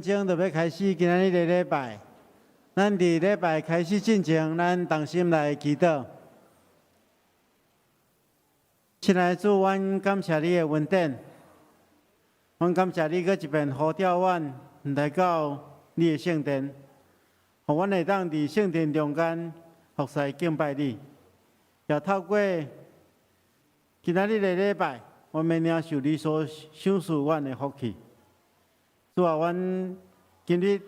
前就要开始今日的礼拜。咱伫礼拜开始之前，咱同心来祈祷。亲爱的主，阮感谢你的恩典，阮感谢你搁一遍呼召阮来到你的圣殿，互阮会当伫圣殿中间服侍敬拜你，也透过今仔日的礼拜，阮要领受你所赏赐阮的福气。主啊，阮今日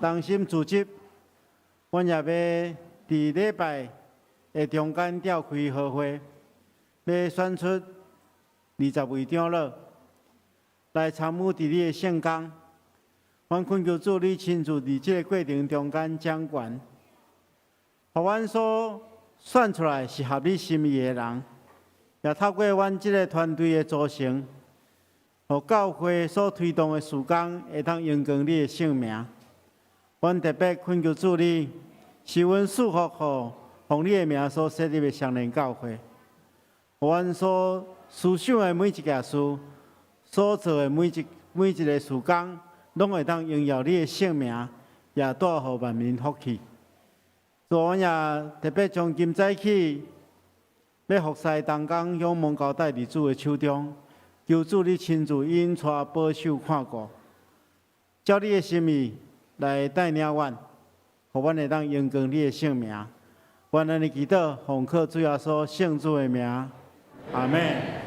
同心组织，阮也要伫礼拜的中间召开好会，要选出20位长老来参与伫你的圣工。阮恳求主，你亲自伫这个过程中间掌权，互阮所选出来是合你心意的人，也透过阮这个团队的组成。互教会所推动的事工会当荣光你的圣名，阮特别恳求主你，是阮祝福互奉你的名所设立的双联教会，互阮所思想的每一件事，所做的每一个事工，拢会当荣耀你的圣名，也带互万民福气。主，阮也特别将今早起要服侍同工，向蒙交代伫主的手中。求主你亲自引带保守看顾，照你的心意来带领阮，互阮会当荣光你的圣名。愿安尼祈祷，奉靠主耶稣圣主的名，阿门。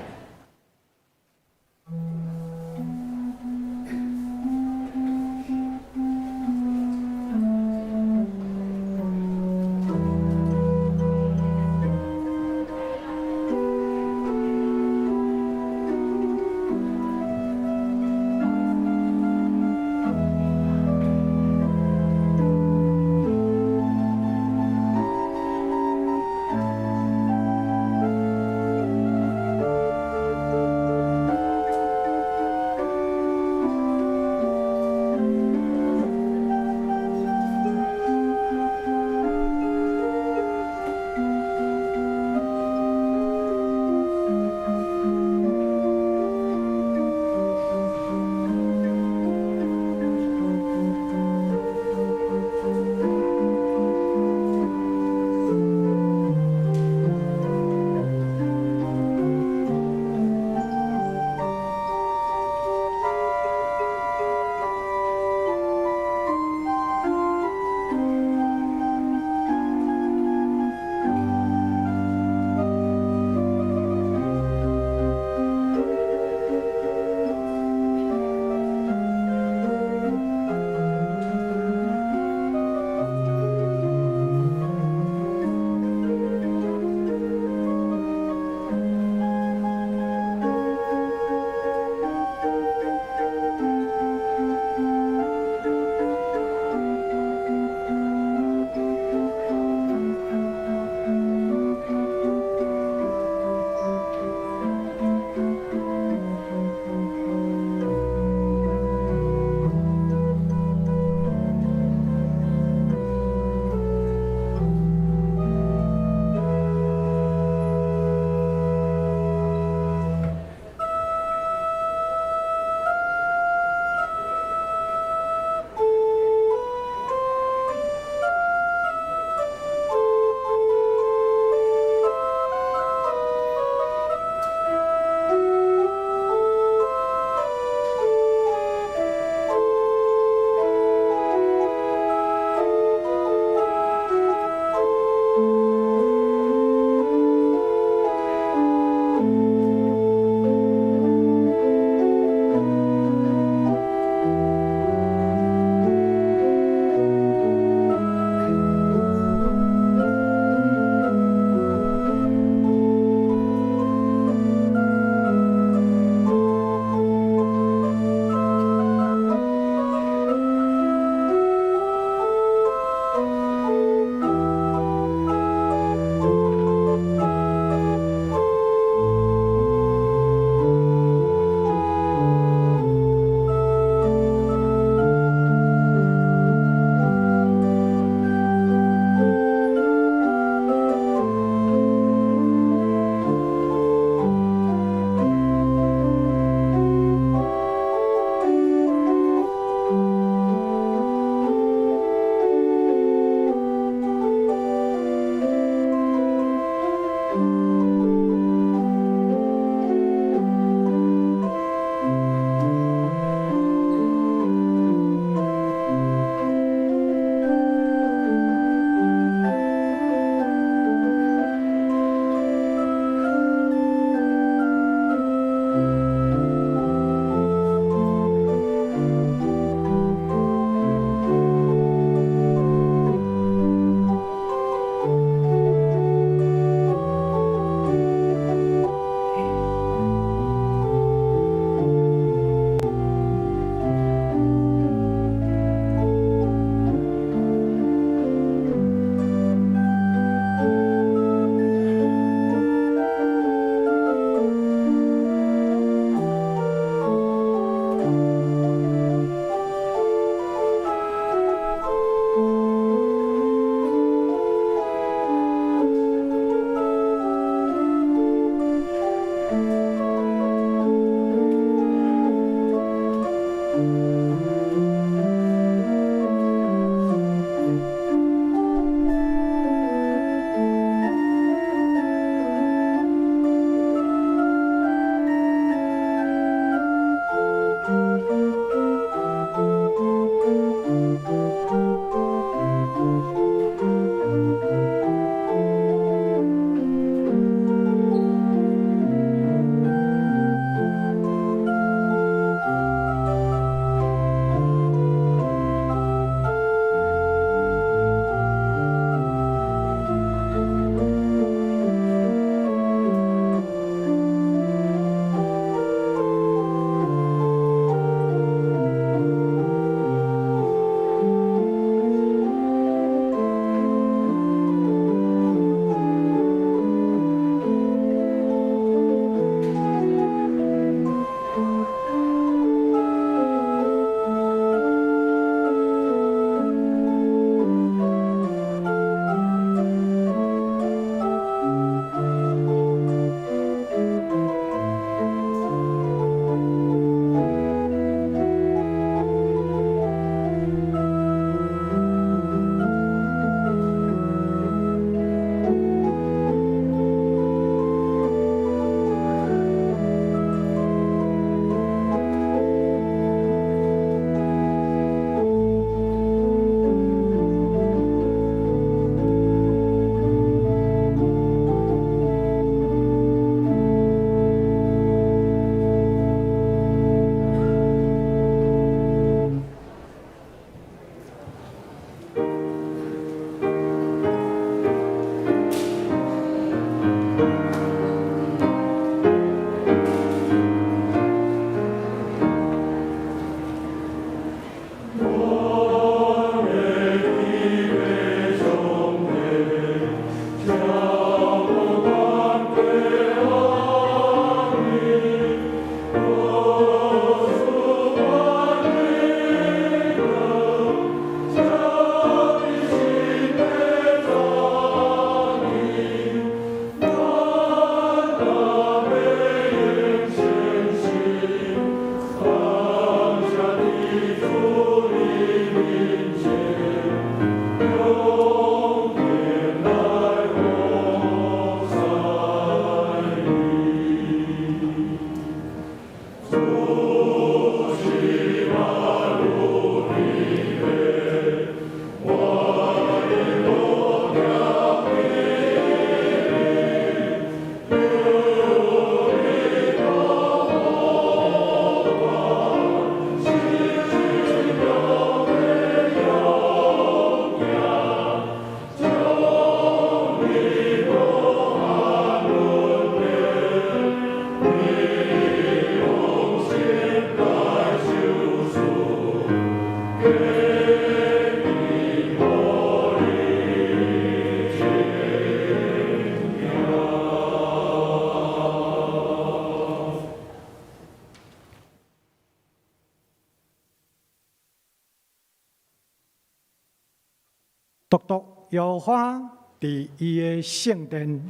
独独摇花伫伊的圣殿，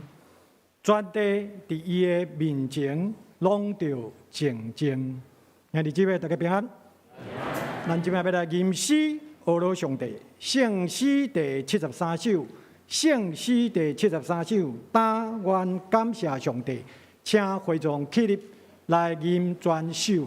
全地伫伊的面前，拢着静静。兄弟姊妹，大家平安。咱今日要来吟诗阿罗上帝圣诗第73首，圣诗第73首，但愿感谢上帝，请会众起立来吟全首。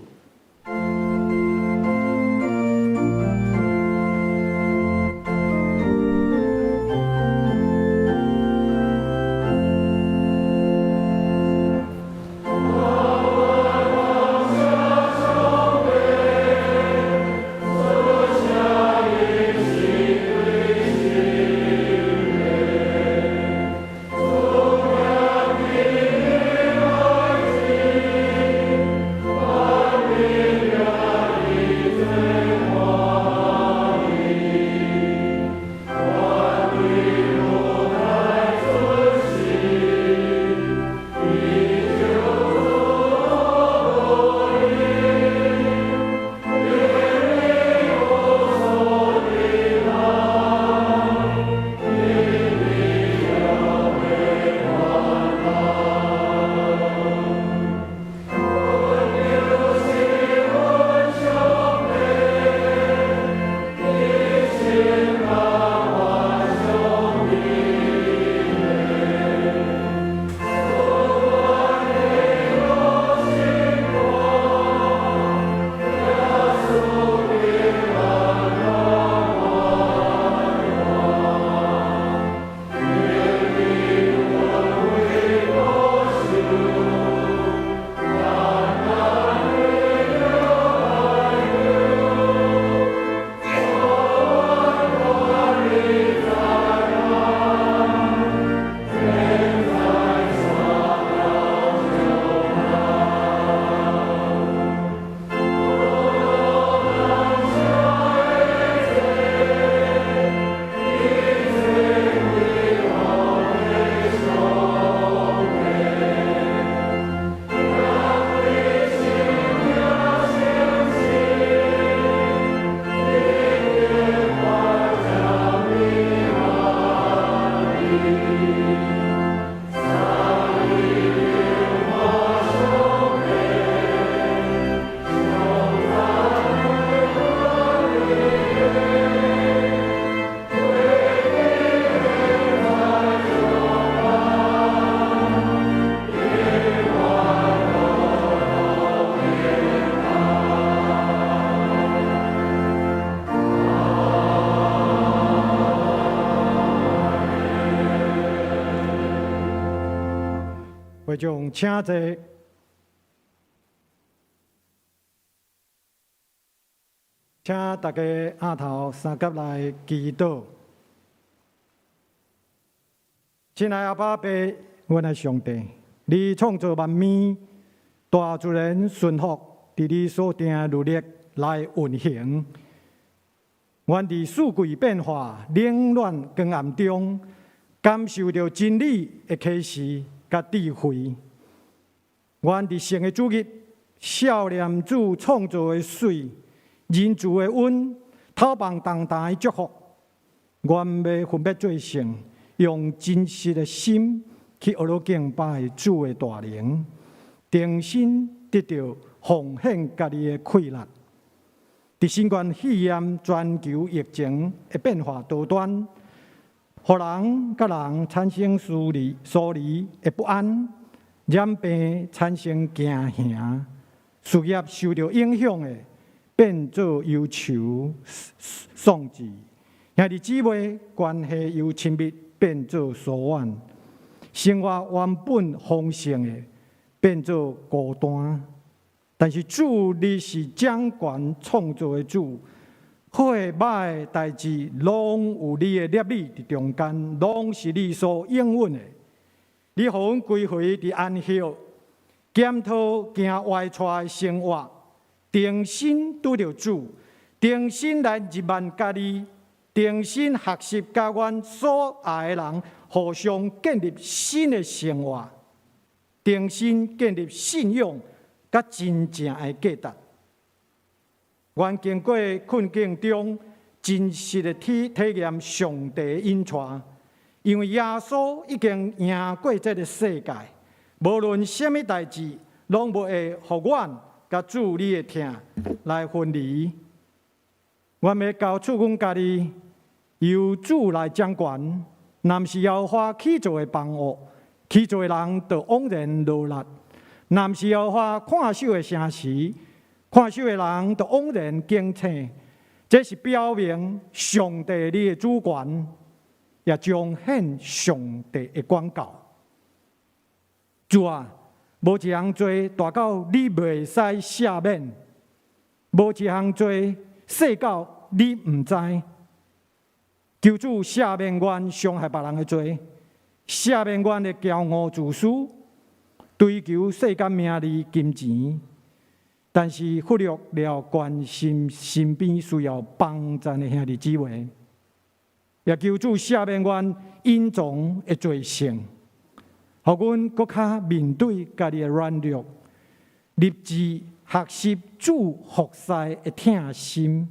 Alleluia. 会众请坐，请大家额头三甲来祈祷。亲爱阿爸爸，阮的上帝，你创造万物，大自然顺服伫你所定的律例来运行。阮伫四季变化、冷暖光暗中，感受到真理的启示甲智慧。阮伫神的主日，少念主创造的水、人主的温、透望重大的祝福。阮要分别做圣，用真实的心去学习敬拜主的大能，重新得到奉献家己的快乐。伫新冠肺炎全球疫情的变化多端，互人甲人产生疏离的不安，染病产生惊吓，事业受到影响的变作忧愁丧志，兄弟姊妹关系由亲密变作疏远，生活原本丰盛的变作孤单。但是主，你是掌权创造的主，好的歹的代志，拢有你的律例伫中间，拢是你所应允的。你予阮归回伫安息，检讨行歪错的生活，重新拄着主，重新来入万家己，重新学习甲阮所爱的人互相建立新的生活，重新建立信仰。甲真正的价值，愿经过困境中真实的体验上帝的恩宠，因为耶稣已经赢过这个世界，无论什么代志，拢无会互阮甲主你的疼来分离。阮要交出阮家己，由主来掌权，若毋是妖花起造的帮恶，起造的人就枉然落力。若毋是妖花看守的城市，看守的人就枉然警醒。这是表明上帝你的主权，也彰显上帝的管教。主啊，无一项罪大到你袂使赦免，无一项罪细到你毋知。求主赦免阮伤害别人的罪，赦免阮的骄傲自私。追求世间名利金钱，但是忽略了关心身边需要帮助的兄弟姊妹，也求主赦免阮隐藏的罪性，互阮搁较面对家己的软弱，立志学习主服侍的疼心，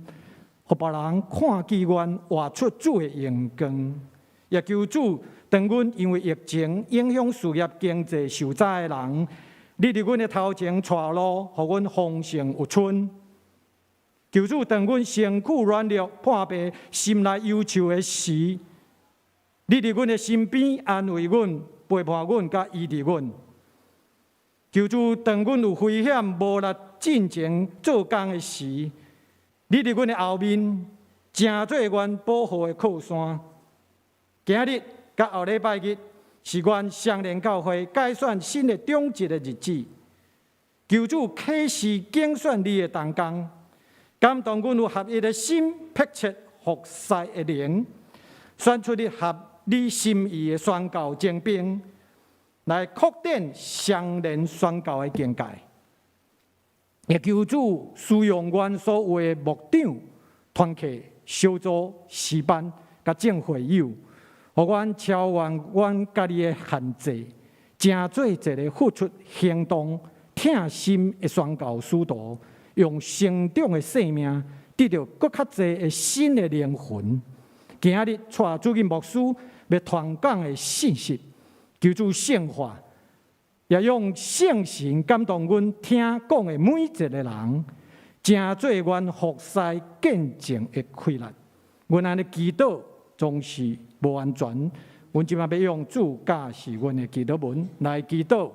互别人看见阮活出主的荣光，也求主。当阮因为疫情影响事业经济受灾的人，你伫阮的头前带路，互阮丰盛有春。求主当阮身躯软弱、破病、心内忧愁的时，你伫阮的身边安慰阮、陪伴阮、甲医治阮。求主当阮有危险无力进前做工的时，你伫阮的后面，正做阮保护的靠山。今日。甲后礼拜日是阮相连教会改选新的长职的日子，求主启示竞选你的同工，感动阮有合一的心，迫切服侍的灵，选出你合你心意的宣教精兵，来扩展相连宣教的境界。也求主使用阮所有的牧长、团契、小组、诗班、甲正会友。互阮超越阮家己的限制，成做一个付出行动、疼心的宣教使徒，用成长的生命得到更较侪的新的灵魂。今日带主任牧师要传讲的信息，求主圣化，也用圣神感动阮听讲的每一个人，成做阮服侍见证的快乐。阮安尼祈祷总是。无完全，阮即摆要用主教示阮的祈祷文来祈祷。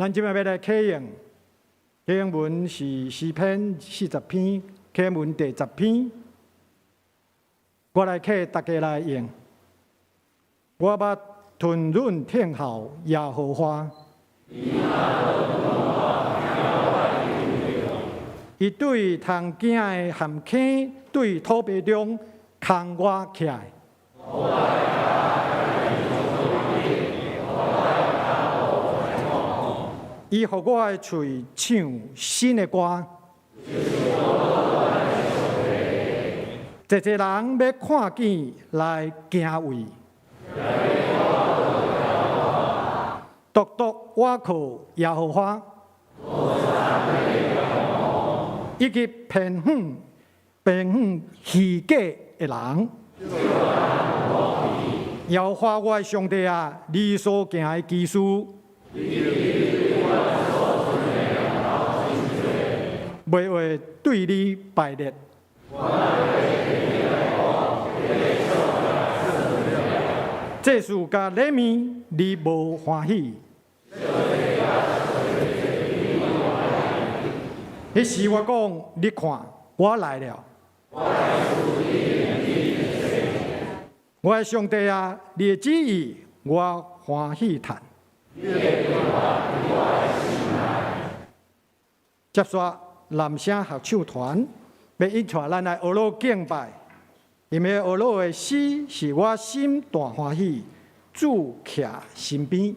咱今日要来启用，启用文是诗篇40篇，启用文第10篇。我来启大家来用。我捌吞润听候耶和华，伊对通囝的咸坑，对土地中空我起来。伊互我的喙唱新的歌，一人要看见来敬畏，独独我靠耶和华，以及偏远虚假的人。耶和华我的上帝啊，你所行的奇事。袂会对你败劣，这事甲礼物你无欢喜。迄时我讲，你看，我来了。我的上帝啊，你的旨意我欢喜谈。接续。男声合唱团要引带咱来学罗敬拜，因为学罗的诗是我心大欢喜，主徛身边。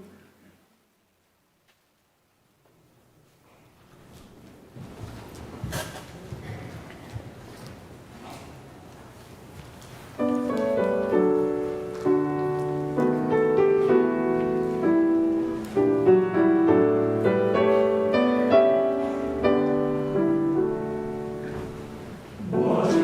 是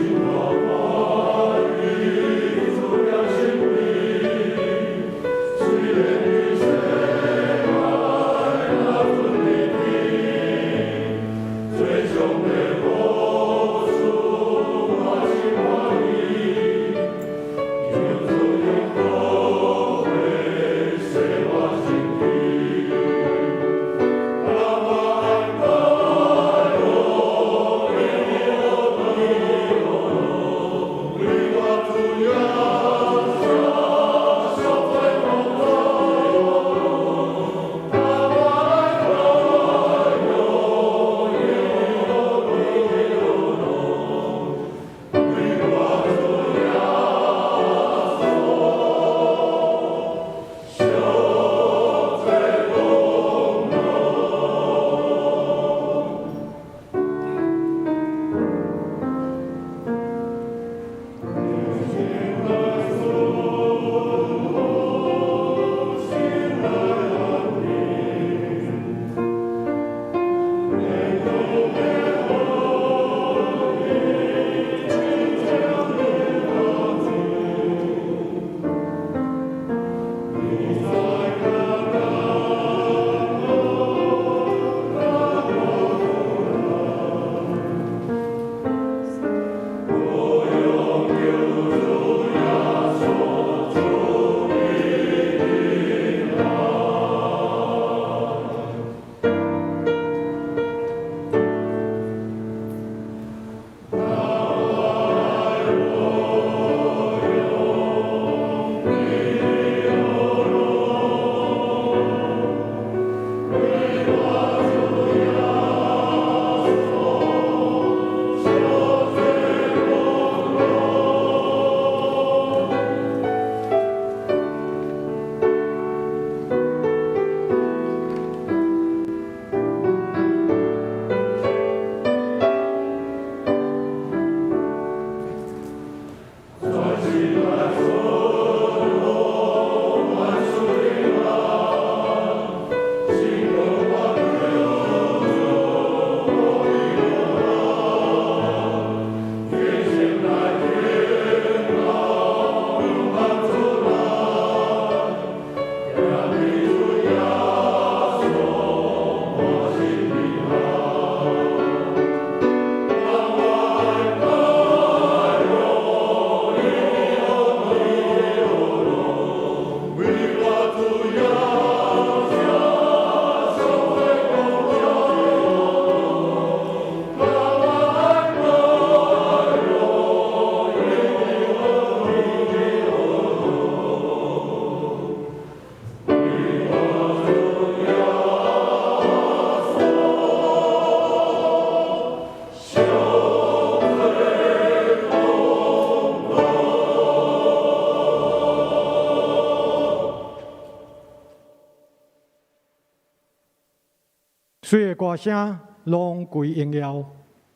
歌声拢归荣耀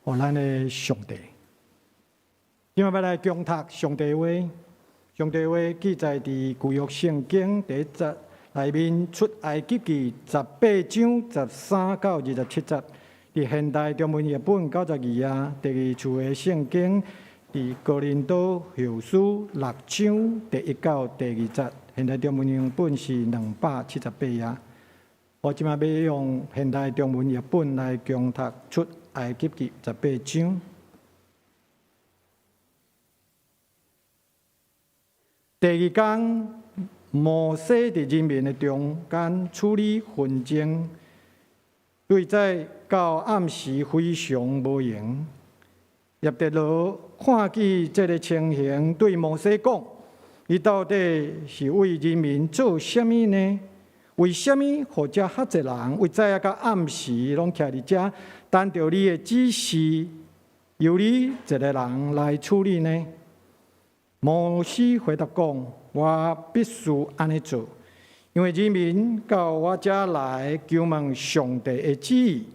予咱的上帝。今日要来恭读上帝话，上帝话记载伫旧约圣经第1节内面，出埃及记18章13到27节。伫现代中文译本92啊，第二处的圣经伫哥林多后书6章第1到第2节，现代中文译本是278啊。我即马要用现代中文译本来共读出埃及记18章。第2天，摩西伫人民的中间处理纷争，对在到暗时非常无用。叶忒罗看见这个情形，对摩西讲：“伊到底是为人民做什么呢？为什么或者遐济人为早到暗时拢徛伫遮，等着你的指示，由你一个人来处理呢？”摩西回答讲：“我必须安尼做，因为人民到我遮来求问上帝的旨意。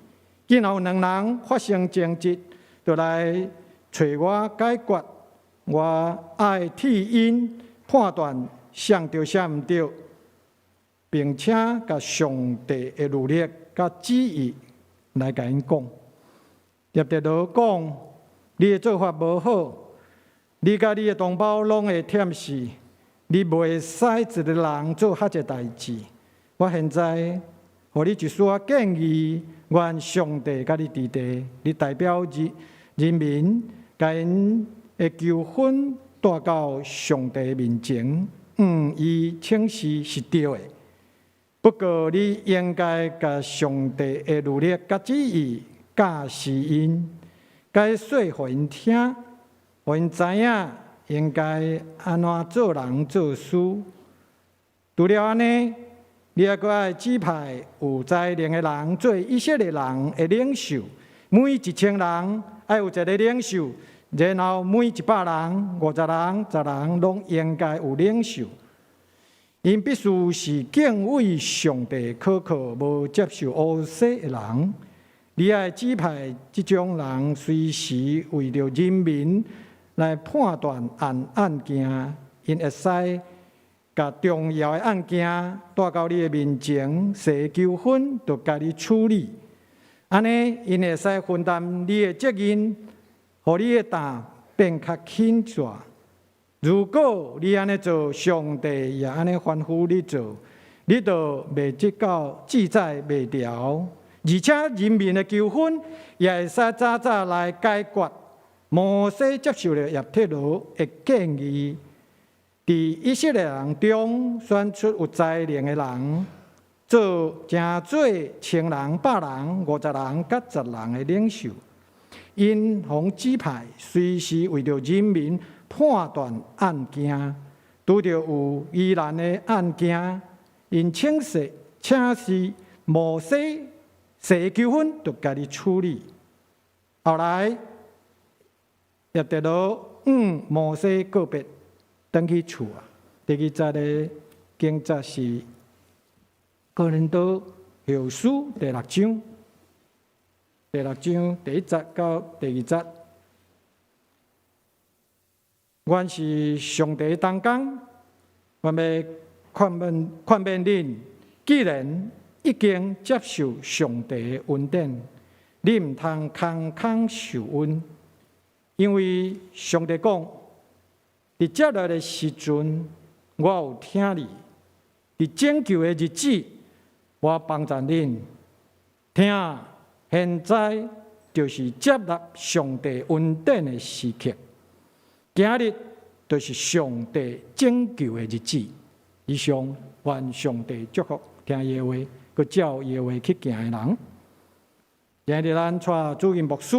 今后2人发生争执，就来找我解决。我爱替因判断谁对谁毋对，并且甲上帝的努力甲旨意来甲因讲。”叶忒罗讲：“你的做法无好。你甲你的同胞拢会忝死，你袂使一个人做遐济代志。我现在，互你一丝建议，愿上帝甲你伫地，你代表人民，甲因的纠纷带到上帝面前，伊请示是对的。不过，你应该甲上帝的努力甲旨意教示因，该说互因听。互因知影应该安怎做人做事。除了安尼，你还阁爱指派有才能的人做以色列人的领袖。每1000人爱有一个领袖，然后每100人、50人、10人拢应该有领袖。因必须是敬畏上帝、可靠、无接受污洗的人。你爱指派这种人，随时为着人民来判断案件，因会使甲重要的案件带到你的面前，小纠纷就家己处理。安尼，因会使分担你的责任，互你的担变较轻省。如果你安尼做，上帝也安尼吩咐你做，你就袂记到记载袂牢，而且人民的纠纷也会使早早来解决。摩西接受了叶忒罗的建议，伫以色列人中选出有才能的人，做正做1000人、100人、50人、甲10人的领袖。因互指派，随时为着人民判断案件，拄着有疑难的案件，因请示摩西小纠纷，就家己处理。后来，叶忒罗摩西告别，返去厝啊。第2节的经节是哥林多后书第6章，第1节到第2节。阮是上帝同工，阮要劝勉恁，既然已经接受上帝的恩典，你毋通空空受恩。因为上帝讲，伫接来的时阵，我有听你；伫拯救的日子，我帮助恁。听，现在就是接纳上帝恩典的时刻。今日就是上帝拯救的日子。以上，愿上帝祝福听耶话，佮照耶话去行的人。今日咱带主任牧师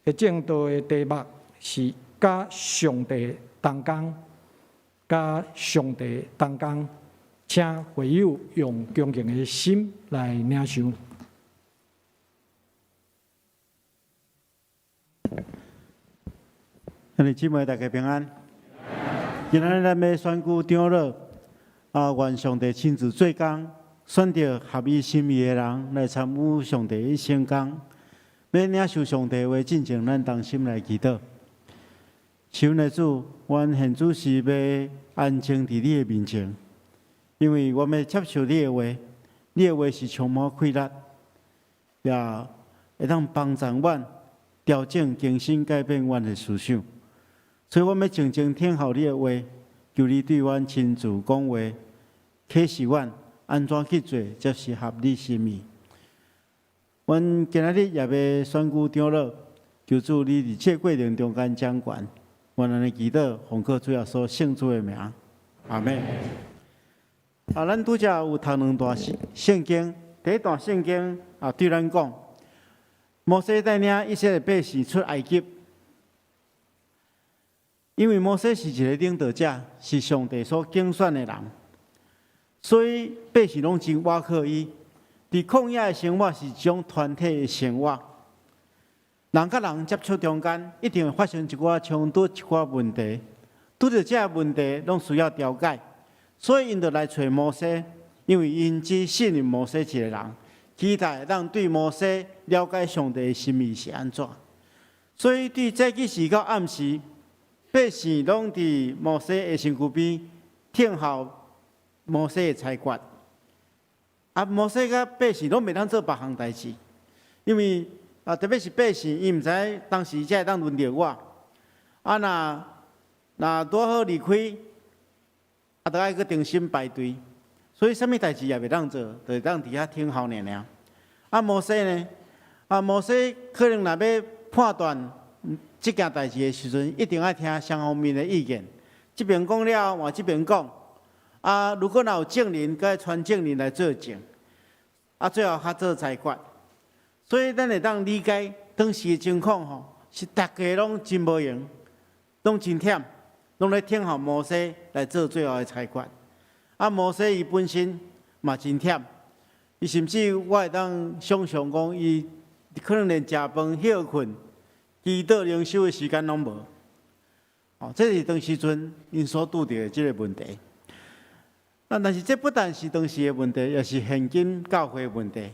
的正道的题目是甲上帝同工，甲上帝同工，请会友用恭敬的心来领受。兄弟姊妹，大家平安。今仔日咱要选举长老，愿上帝亲自做工，选择合伊心意的人来参与上帝的圣工，要领受上帝话，进前咱同心来祈祷。求内主，阮现主是要安静伫你的面前，因为我们接受你的话，你的话是充满快乐，也会当帮助阮调整、更新、改变阮的思想。所以，我们静静听候你的话，求你对阮亲自讲话，启示阮安怎去做才是合你心意。阮今仔日也要选举长老，求主你伫这过程中间掌权。阮安尼祈祷，奉靠主耶稣圣主的名，阿门。咱拄则有读两段圣经，第一段圣经对咱讲，摩西带领以色列百姓出埃及，因为摩西是一个领导者，是上帝所拣选的人，所以百姓拢真倚靠伊。伫旷野的生活是一种团体的生活。人甲人接触中间，一定会发生一寡冲突、一寡问题。拄着这问题，拢需要调解，所以因就来找摩西，因为因只信任摩西一个人，期待让对摩西了解上帝的心意是安怎。所以对早起时到暗时，百姓拢伫摩西的身躯边听候摩西的裁决。摩西甲百姓拢袂当做别项代志，因为特别是百姓，伊毋知当时才会当轮到我。若拄好离开，就爱去重新排队，所以啥物代志也袂当做，就会当伫遐听候尔。摩西呢？摩西可能若要判断即件代志的时阵，一定爱听双方面的意见。即边讲了，换即边讲。如果若有证人，该传证人来作证。最后较做裁决。所以咱会当理解当时的情况是大家拢真无闲，拢真忝，拢咧听候摩西来做最后的裁决。摩西伊本身嘛真忝，伊甚至我会当想象讲，伊可能连食饭、休困、祈祷、灵修的时间拢无。这是当时阵因所拄着的这个问题。但是这不但是当时的问题，也是现今教会的问题。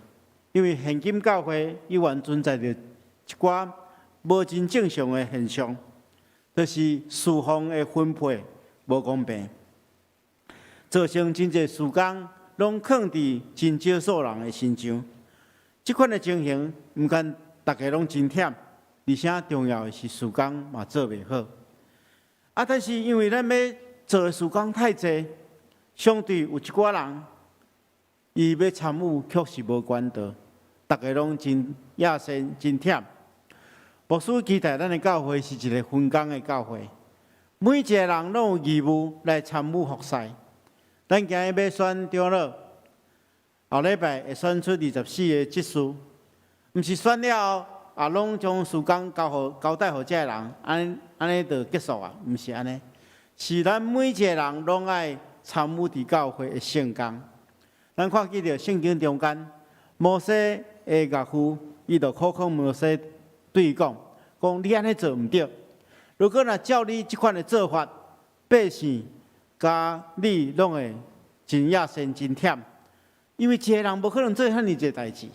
因为现今教会依然存在着一寡无真正常的现象，就是事奉的分配无公平，造成真侪事工拢放伫真少数人的身上。这款的情形，毋但大家拢真忝，而且重要的是事工嘛做袂好。但是因为咱要做的事工太济，相对有一寡人，伊要参与确实无管道。大家拢真野心、真忝。牧师期待咱的教会是一个分工的教会，每一个人拢有义务来参与服侍。咱今日要选长老，后礼拜会选出24个执事，毋是选了后拢将事工交代互这个人，安尼就结束啊？毋是安尼，是咱每一个人拢爱参与伫教会的圣工。咱看见着圣经中间，摩西的岳父，伊就苦劝摩西对伊讲你安尼做毋对。如果若照你即款的做法，百姓甲你拢会真野心、真忝，因为一个人无可能做遐尼济代志。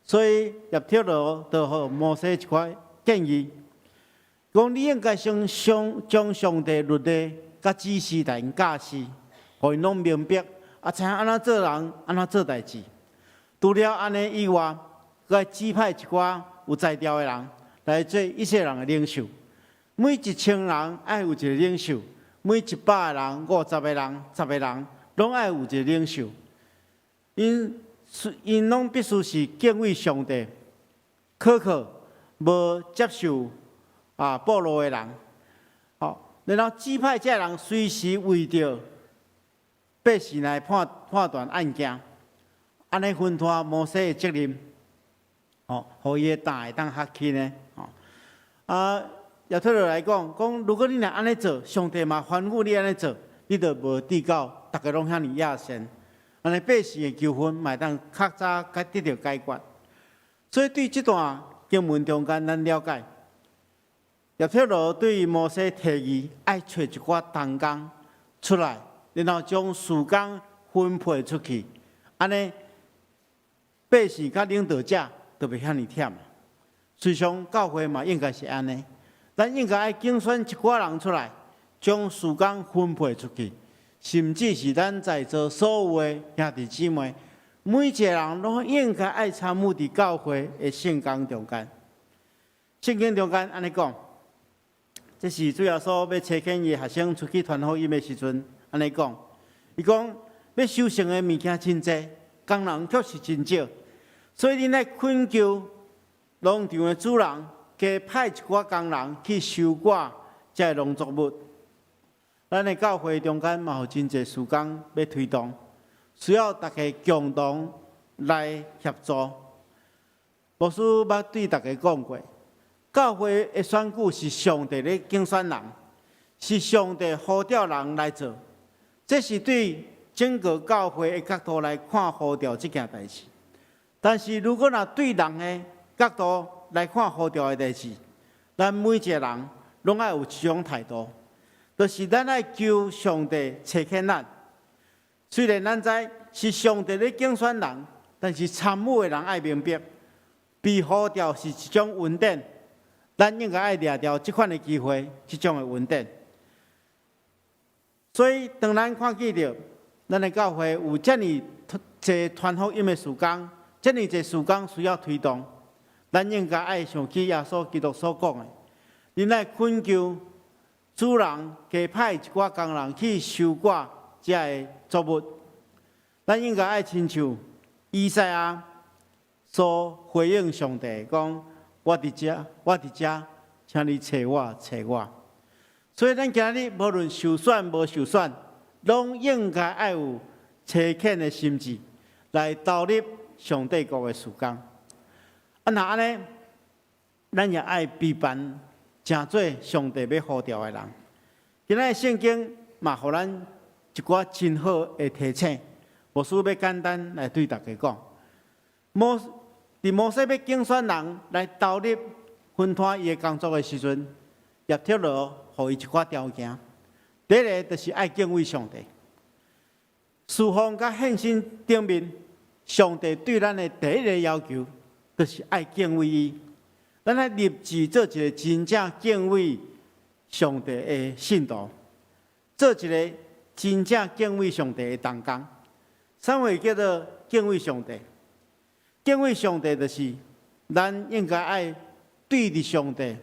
所以叶忒罗就互摩西一块建议，讲你应该将上帝律例甲指示来教示，互因拢明白，知影安怎做人，安怎做代志。除了安尼以外，佮指派一寡有才调的人来做一切人的领袖。每1000人爱有一个领袖，每100个人、50个人、10个人，拢爱有一个领袖。因拢必须是敬畏上帝、可靠、无接受暴露的人。然后指派这人随时为着百姓来判断案件。安尼分摊摩西的责任，互伊的担会当较轻呢。也退落来讲，如果你若安尼做，上帝嘛吩咐你安尼做，你就无抵到大家拢遐尼野心。安尼百姓的纠纷嘛会当较早得到解决。所以对这段经文中间，咱了解，也退落对摩西提议，爱找一寡同工出来，然后将事工分配出去。安尼百姓甲领导者都袂遐尼忝。随上教会嘛应该是安尼，咱应该爱竞选一寡人出来，将事工分配出去，甚至是咱在座所有的兄弟姊妹，每一个人拢应该爱参与伫教会的圣工中间。圣经中间安尼讲，这是主要所要差遣伊学生出去传福音的时阵，安尼讲，伊讲要修成的物件真济，工人却是真少，所以恁来恳求农场的主人加派一寡工人去收割这农作物。咱的教会中间嘛有真济事工要推动，需要大家共同来协助。牧师捌对大家讲过，教会的选举是上帝的竞选人，是上帝呼召人来做，这是对整个教会的角度来看呼召这件代志。但是如果若对人的角度来看呼召的代志，咱每一个人拢爱有一种态度，就是咱爱求上帝差遣咱。虽然咱知是上帝的竞选人，但是参与的人爱明白，被呼召是一种恩典，咱应该爱抓住这款的机会，这种的恩典。所以，当咱看见到咱的教会有这么多传福音的事工，这么多事工需要推动，咱应该爱想起耶稣基督所讲的，恁来恳求主人加派一寡工人去收割这个作物。咱应该爱亲像以赛亚所回应上帝讲：“我伫遮，我伫遮，请你找我，找我。”所以，咱今日无论受选无受选，拢应该爱有差遣的心志，来投入上帝国的事工。啊，那安尼，咱也爱备办诚做上帝要呼召的人。今仔圣经嘛，互咱一寡真好的提醒。牧师要简单来对大家讲，摩西要竞选人来投入分摊伊的工作的时阵，也贴落互伊一寡条件。第一个就是爱敬畏上帝。侍奉甲献身顶面，上帝对咱的第一个要求，就是爱敬畏伊。咱来立志做一个真正敬畏上帝的信徒，做一个真正敬畏上帝的同工。啥话叫做敬畏上帝？敬畏上帝就是咱应该爱对着上帝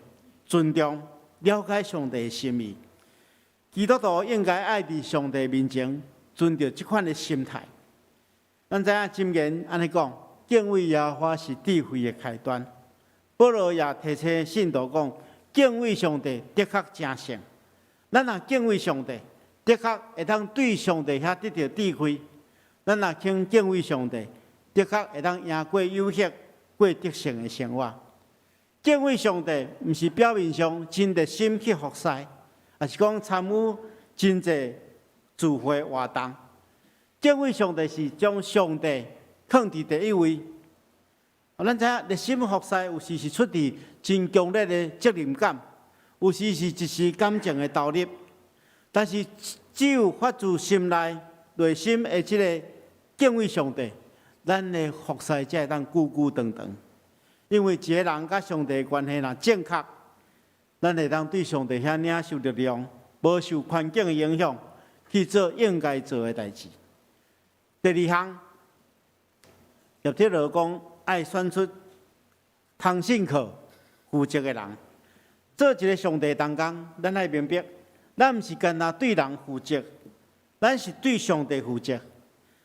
尊重、了解上帝的心意。基督徒应该爱伫上帝面前存着这款的心态。咱知影箴言安尼讲，敬畏耶和华是智慧的开端。保罗也提醒信徒讲，敬畏上帝的确真善。咱若敬畏上帝，的确会当对上帝遐得到智慧。咱若肯敬畏上帝，的确会当赢过有限、过得胜的生活。敬畏上帝，毋是表面上真热心去服侍，也是讲参与真济聚会活动。敬畏上帝是将上帝放伫第一位。咱知影热心服侍，有时是出自真强烈的责任感，有时是一时感情的投入。但是只有发自心内、内心的这个敬畏上帝，咱的服侍才会当久久长长。因为一个人甲上帝的关系若正确，咱会当对上帝遐领受力量，无受环境的影响，去做应该做的代志。第二项，叶铁罗讲爱选出通信课负责的人，做一个上帝同工，咱爱明白，咱毋是干那对人负责，咱是对上帝负责。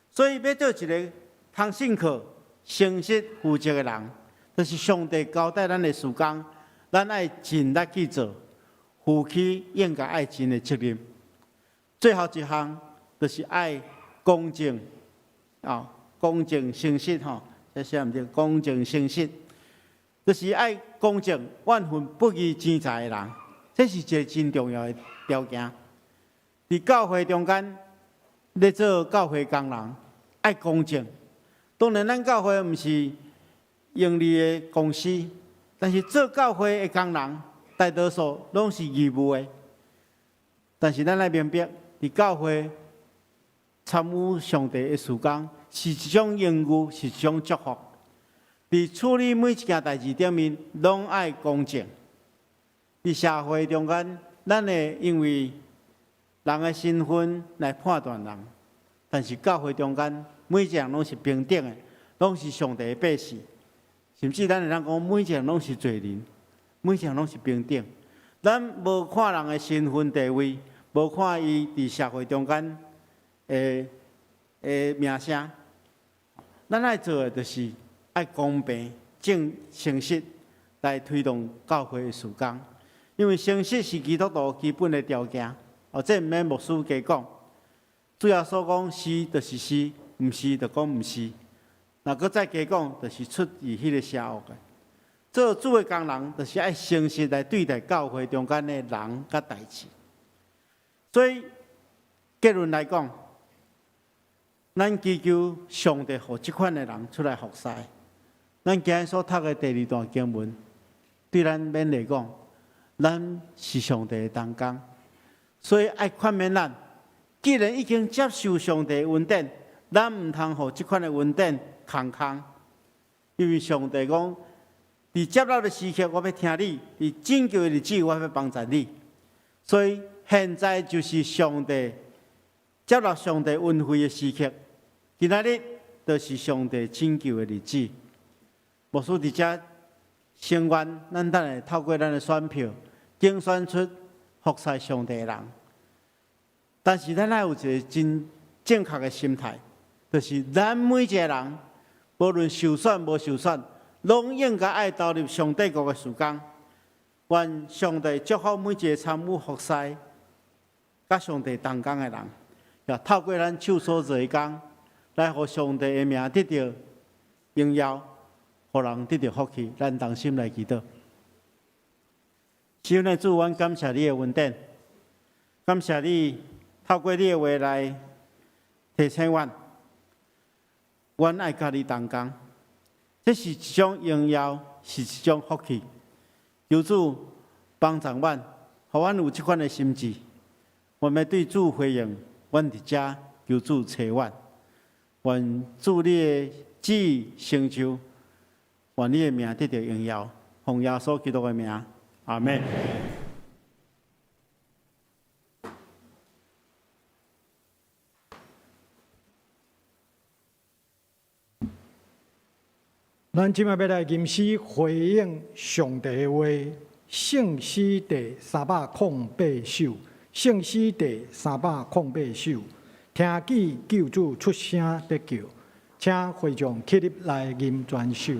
所以要做一个通信课诚实负责的人，就是上帝交代咱的事工，咱爱尽力去做，负起应该爱尽的责任。最后一项就是爱公正公正诚实这写毋对，公正诚实，就是爱公正、万分不义之财的人，这是一个真重要的条件。伫教会中间，咧做教会工人，爱公正。当然，咱教会毋是盈利的公司，但是做教会的工人，大多数拢是义务的。但是咱来明白，伫教会参与上帝的事工，是一种荣誉，是一种祝福。伫处理每一件代志顶面，拢爱公正。伫社会中间，咱会因为人的身份来判断人，但是教会中间，每一个人拢是平等的，拢是上帝的百姓。甚至咱会当讲，每一个人拢是罪人，每一个人拢是平等。咱无看人的身份地位，无看伊伫社会中间的名声，咱爱做的就是爱公平、诚实来推动教会的事工。因为诚实是基督徒基本的条件，这毋免牧师加讲。主要所讲是就是是，毋是就讲毋是。若搁再加讲，就是出于迄个邪恶的。做主的工人，就是爱诚实来对待教会中间的人甲代志。所以结论来讲，咱祈求上帝互即款的人出来服侍。咱今日所读的第2段经文，对咱勉励讲，咱是上帝的同工，所以爱宽免咱。既然已经接受上帝的恩典，咱毋通互即款的恩典空空，因为上帝讲，伫接纳的时刻，我要听你；伫拯救的日子，我要帮助你。所以现在就是上帝接纳上帝恩惠的时刻，今仔日就是上帝拯救的日子。牧师伫遮声愿，咱等下透过咱的选票，竞选出服侍上帝的人。但是咱要有一个真正确的心态，就是咱每一个人，无论受选无受选，拢应该爱投入上帝国的事工。愿上帝祝福每一个参与服侍、甲上帝同工的人，也透过咱手所做的工，来互上帝的名得到荣耀，互人得到福气。咱同心来祈祷。亲爱的主，阮感谢你的恩典，感谢你。透过你的话来提醒阮，阮爱甲你同工，这是一种荣耀，是一种福气。求主帮助阮，互阮有这款的心志，阮要对主回应，阮伫遮求主找阮，愿主你的旨意成就，愿你的名得到荣耀，奉耶稣基督的名，阿门。咱即摆要来吟诗回应上帝的话，圣诗第308首，圣诗第308首，听见救主出声得救，请会众起立来吟全首。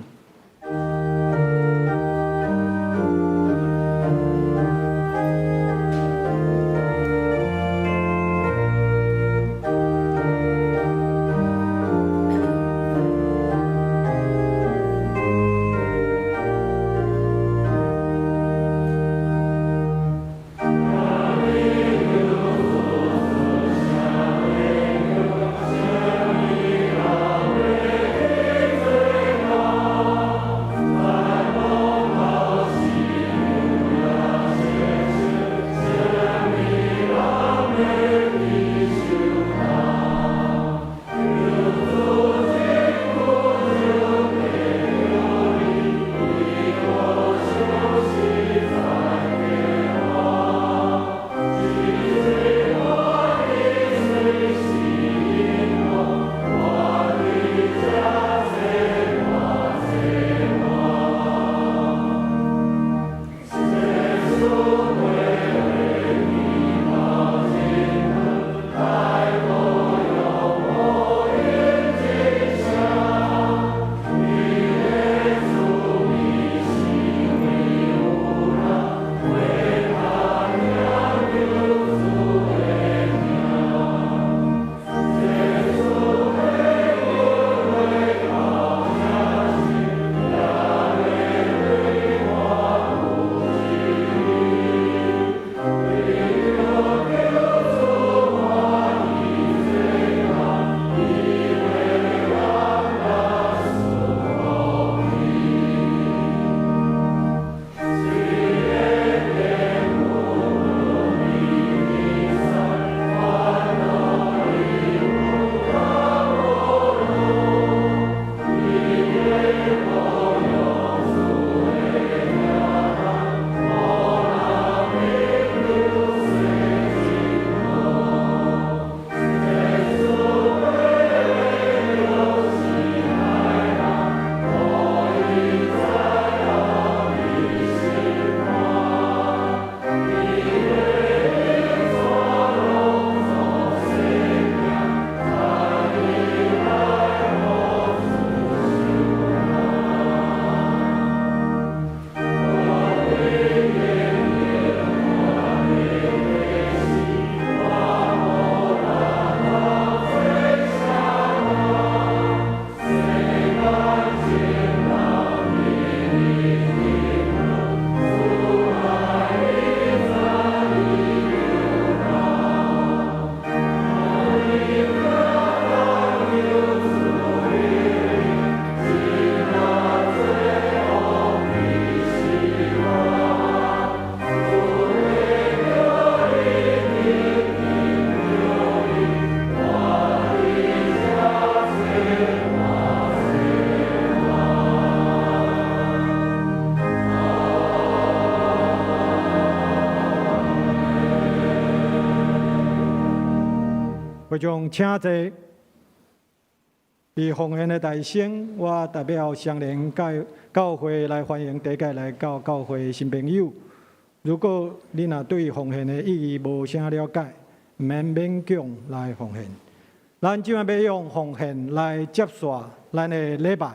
会将请坐。伫奉献的大声，我代表双联教会来欢迎第一届来到教会的新朋友。如果你若对奉献的意义无啥了解，唔免勉强来奉献。咱今晚要用奉献来接续咱的礼拜。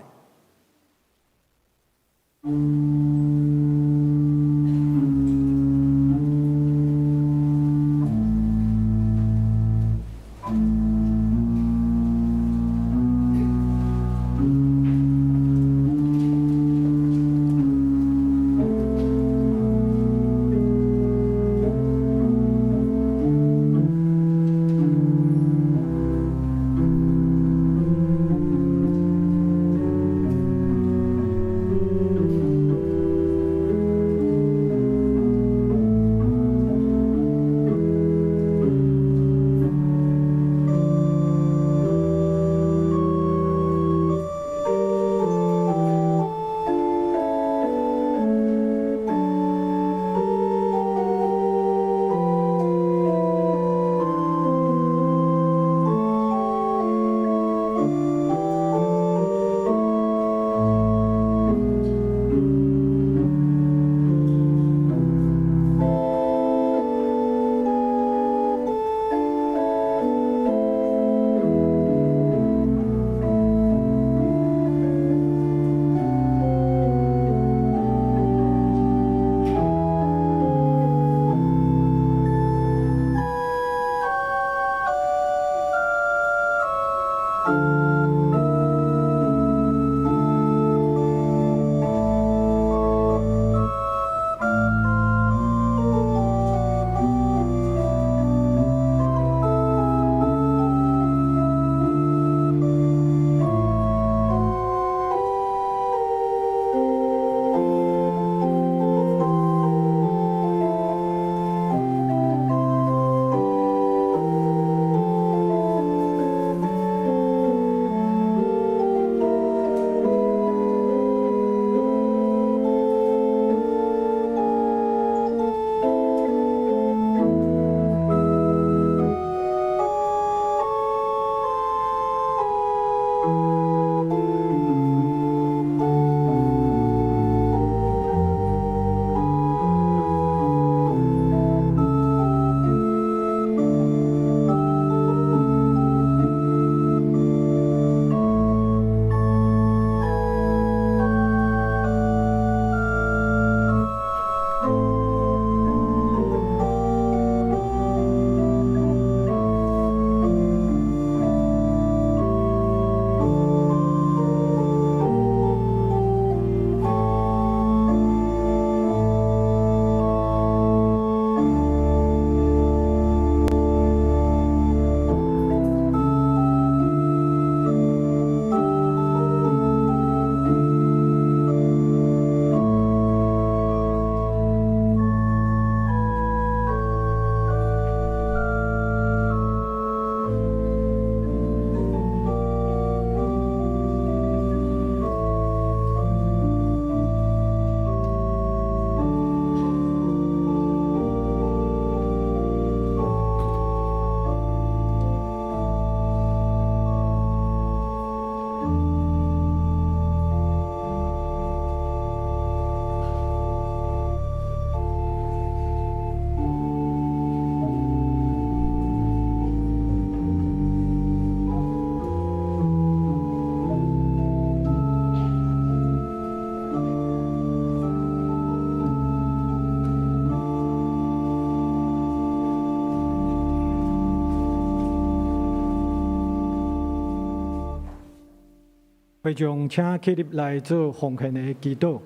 会将请起立来做奉献的祈祷。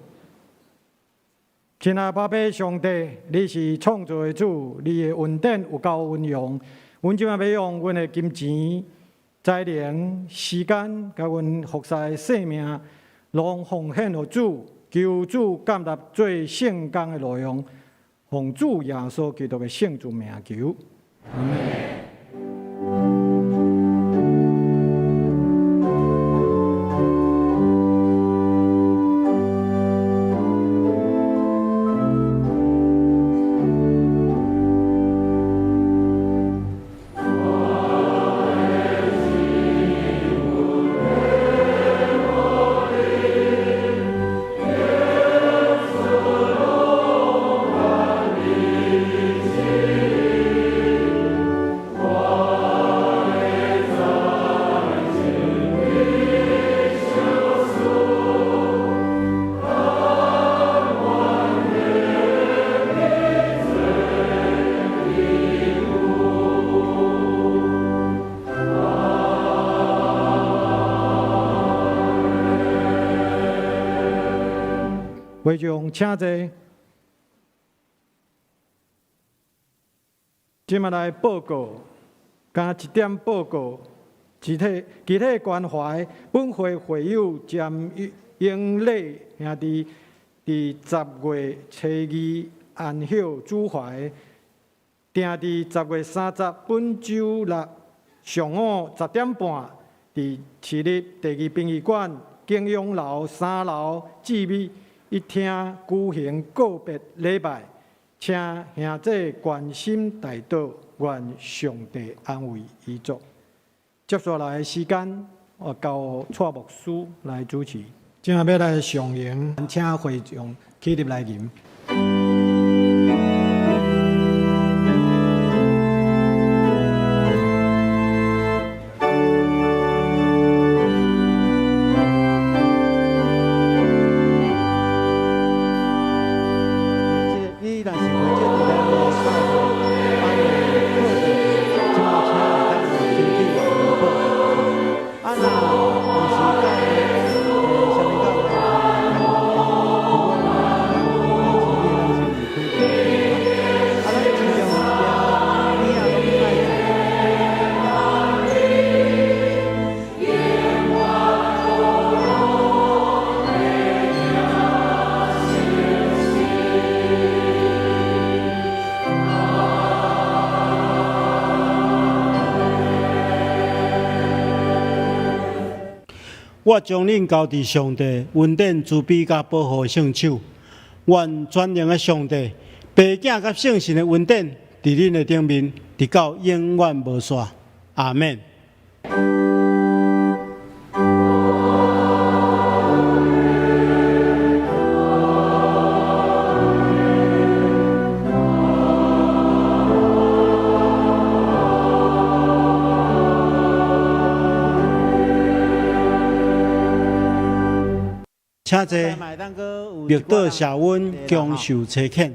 亲爱爸爸上帝，你是创造的主，你的恩典有够运用。阮即摆要用阮的金钱、才能、时间，甲阮服侍的生命，拢奉献予主，求主感纳最圣工的内容，奉主耶稣基督的圣主名求。阿门。会众请坐。接下来报告，加一点报告。集体关怀本会会友占英礼兄弟，伫10月初2安休主怀，定伫10月30本周六上午10点半，伫市立第2殡仪馆景永楼3楼至美一厅举行告别礼拜，请兄弟关心大祷，愿上帝安慰遗族。接下来的时间，我交蔡牧师来主持。正要来上映，请会众起立来吟。我将恁交伫上帝恩典慈悲甲保护的圣手，愿全能的上帝、爸囝甲圣神的恩典，伫恁的顶面，直到永远无煞。阿免。请坐，密道下温，强受车欠。